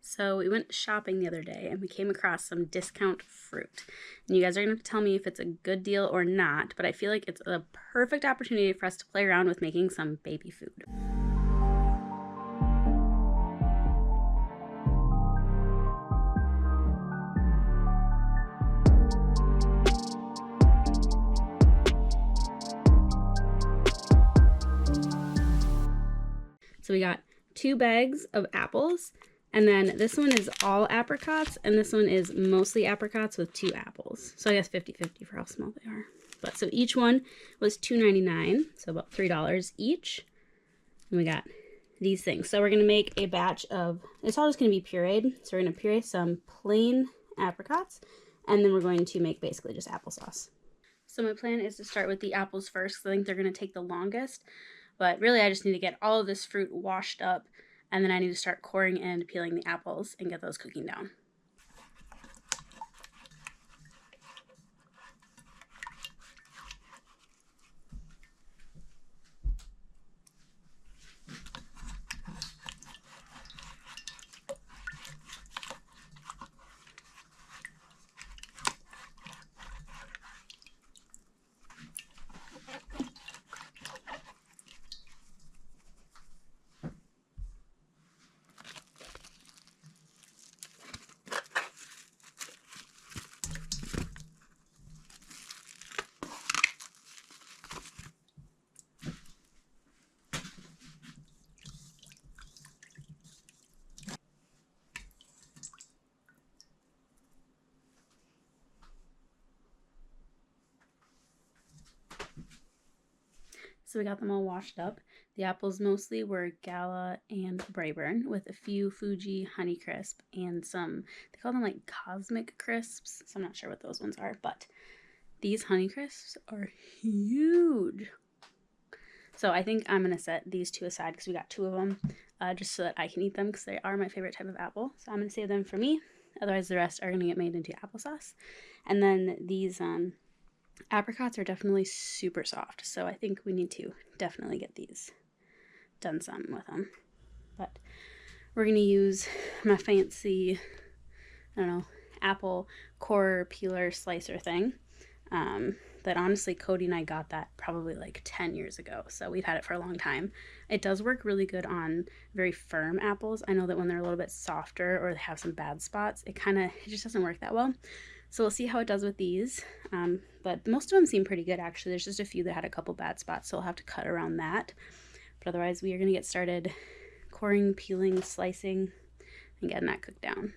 So we went shopping the other day and we came across some discount fruit. And you guys are going to have to tell me if it's a good deal or not, but I feel like it's a perfect opportunity for us to play around with making some baby food. So we got 2 bags of apples, and then this one is all apricots, and this one is mostly apricots with 2 apples. So I guess 50-50 for how small they are. But so each one was $2.99, so about $3 each. And we got these things. So we're gonna make a batch of, it's all just gonna be pureed. So we're gonna puree some plain apricots, and then we're going to make basically just applesauce. So my plan is to start with the apples first, because I think they're gonna take the longest. But really, I just need to get all of this fruit washed up, and then I need to start coring and peeling the apples and get those cooking down. So we got them all washed up. The apples mostly were Gala and Brayburn, with a few Fuji Honey Crisp and some, they call them like Cosmic Crisps. So I'm not sure what those ones are, but these Honey Crisps are huge. So I think I'm gonna set these 2 aside because we got 2 of them, just so that I can eat them because they are my favorite type of apple. So I'm gonna save them for me. Otherwise the rest are gonna get made into applesauce. And then these apricots are definitely super soft, so I think we need to definitely get these done some with them. But we're gonna use my fancy, I don't know, apple core peeler slicer thing. That honestly, Cody and I got that probably like 10 years ago, so we've had it for a long time. It does work really good on very firm apples. I know that when they're a little bit softer or they have some bad spots, it just doesn't work that well. So we'll see how it does with these, but most of them seem pretty good actually. There's just a few that had a couple bad spots, so we'll have to cut around that. But otherwise we are going to get started coring, peeling, slicing, and getting that cooked down.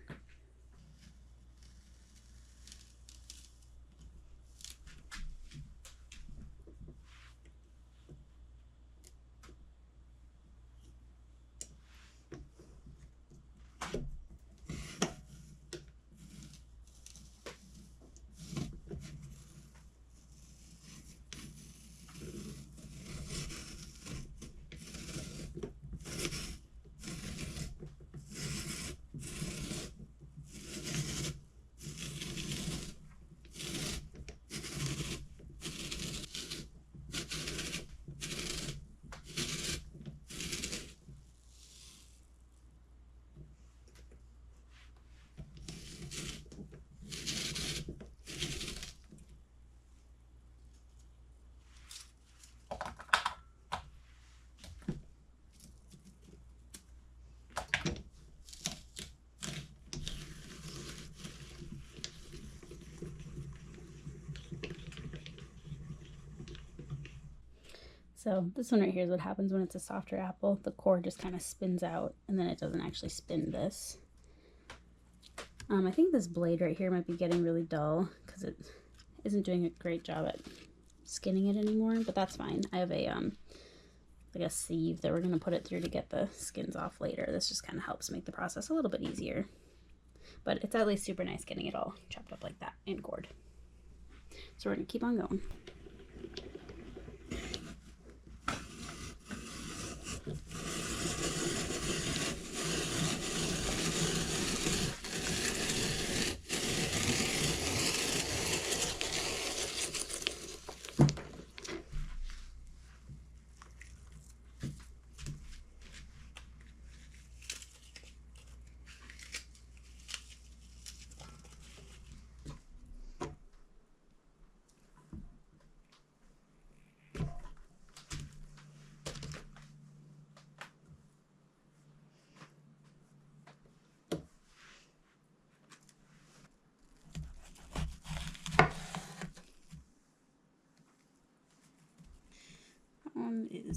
So this one right here is what happens when it's a softer apple. The core just kind of spins out, and then it doesn't actually spin this. I think this blade right here might be getting really dull because it isn't doing a great job at skinning it anymore, but that's fine. I have a like a sieve that we're going to put it through to get the skins off later. This just kind of helps make the process a little bit easier. But it's at least super nice getting it all chopped up like that and cored. So we're going to keep on going.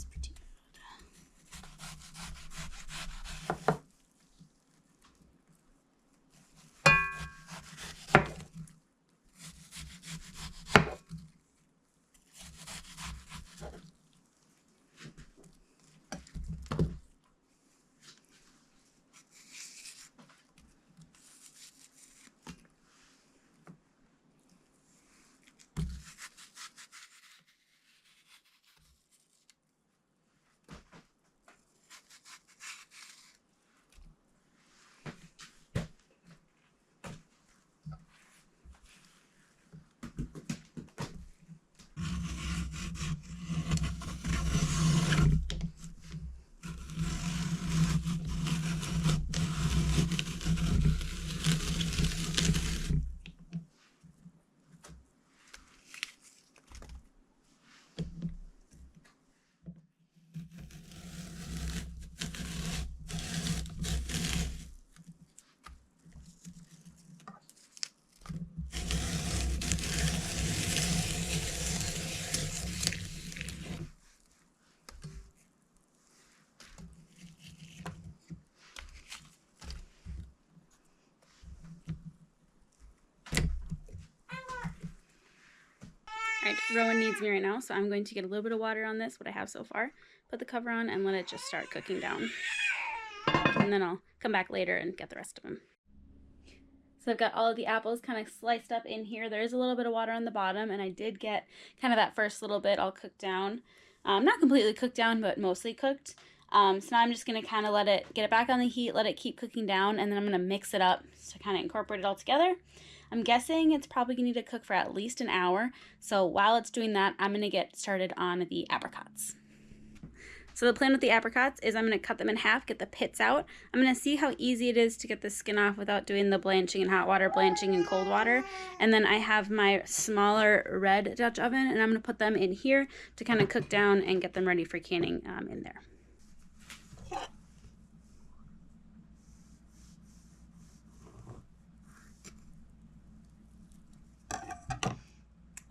is pretty bad. All right, Rowan needs me right now, so I'm going to get a little bit of water on this, what I have so far, put the cover on, and let it just start cooking down. And then I'll come back later and get the rest of them. So I've got all of the apples kind of sliced up in here. There is a little bit of water on the bottom, and I did get kind of that first little bit all cooked down. Not completely cooked down, but mostly cooked. So now I'm just going to kind of get it back on the heat, let it keep cooking down, and then I'm going to mix it up to kind of incorporate it all together. I'm guessing it's probably going to need to cook for at least an hour. So while it's doing that, I'm going to get started on the apricots. So the plan with the apricots is I'm going to cut them in half, get the pits out. I'm going to see how easy it is to get the skin off without doing the blanching in hot water, blanching in cold water. And then I have my smaller red Dutch oven, and I'm going to put them in here to kind of cook down and get them ready for canning in there.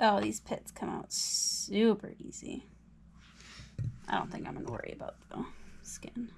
Oh, these pits come out super easy. I don't think I'm going to worry about the skin.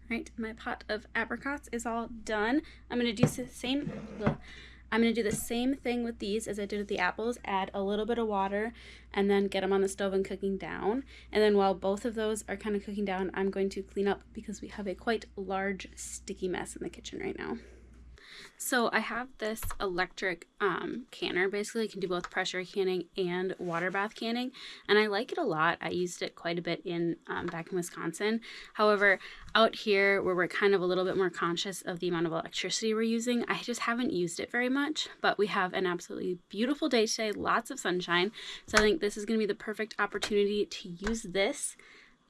Right, my pot of apricots is all done. I'm going to do the same. I'm going to do the same thing with these as I did with the apples. Add a little bit of water and then get them on the stove and cooking down. And then while both of those are kind of cooking down, I'm going to clean up because we have a quite large sticky mess in the kitchen right now. So I have this electric canner. Basically, I can do both pressure canning and water bath canning, and I like it a lot. I used it quite a bit in back in Wisconsin. However, out here where we're kind of a little bit more conscious of the amount of electricity we're using, I just haven't used it very much, but we have an absolutely beautiful day today, lots of sunshine. So I think this is going to be the perfect opportunity to use this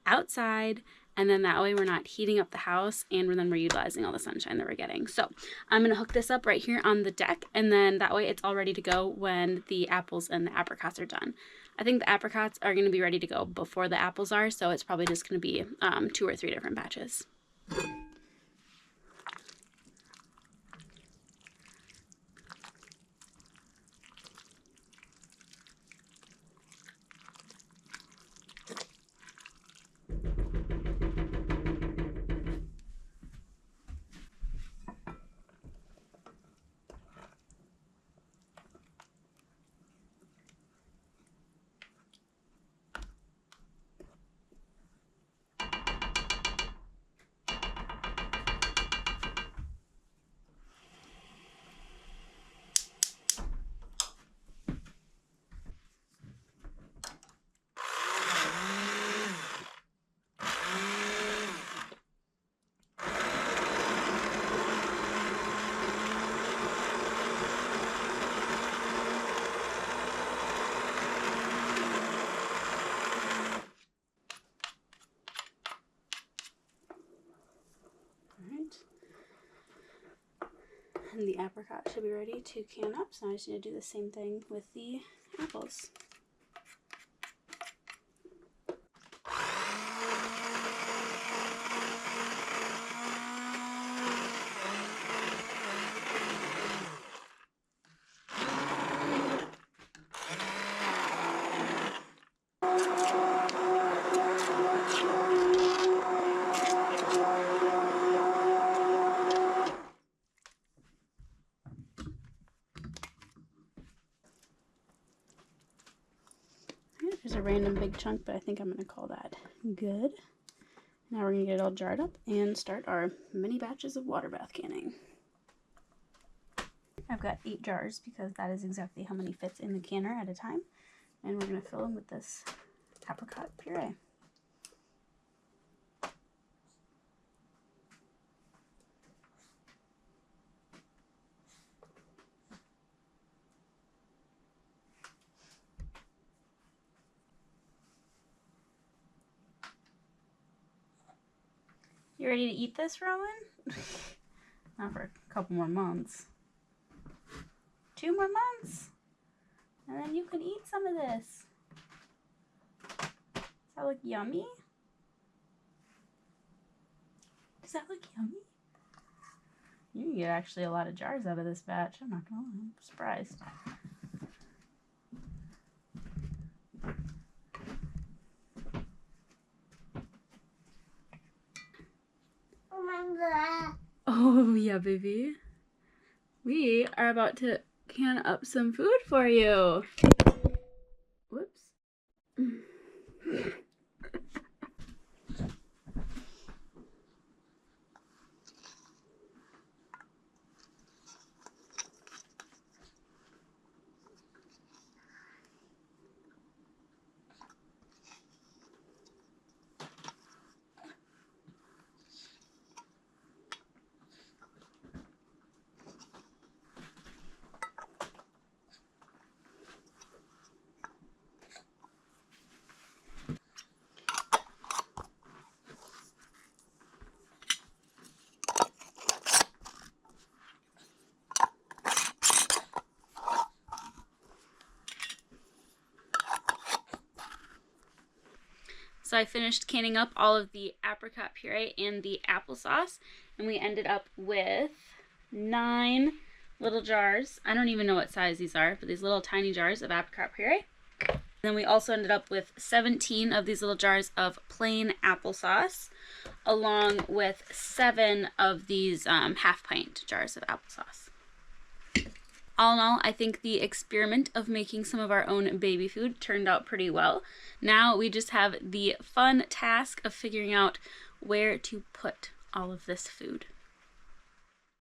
outside, and then that way we're not heating up the house, and then we're utilizing all the sunshine that we're getting. So I'm going to hook this up right here on the deck, and then that way it's all ready to go when the apples and the apricots are done. I think the apricots are going to be ready to go before the apples are, so it's probably just going to be 2 or 3 different batches. And the apricot should be ready to can up, so I just need to do the same thing with the apples. There's a random big chunk, but I think I'm going to call that good. Now we're going to get it all jarred up and start our mini batches of water bath canning. I've got 8 jars because that is exactly how many fits in the canner at a time. And we're going to fill them with this apricot puree. You ready to eat this, Rowan? Not for a couple more months. 2 more months? And then you can eat some of this. Does that look yummy? Does that look yummy? You can get actually a lot of jars out of this batch. I'm not gonna lie, I'm surprised. Oh yeah, baby. We are about to can up some food for you. Whoops. So I finished canning up all of the apricot puree and the applesauce, and we ended up with 9 little jars. I don't even know what size these are, but these little tiny jars of apricot puree. And then we also ended up with 17 of these little jars of plain applesauce, along with 7 of these half-pint jars of applesauce. All in all, I think the experiment of making some of our own baby food turned out pretty well. Now we just have the fun task of figuring out where to put all of this food.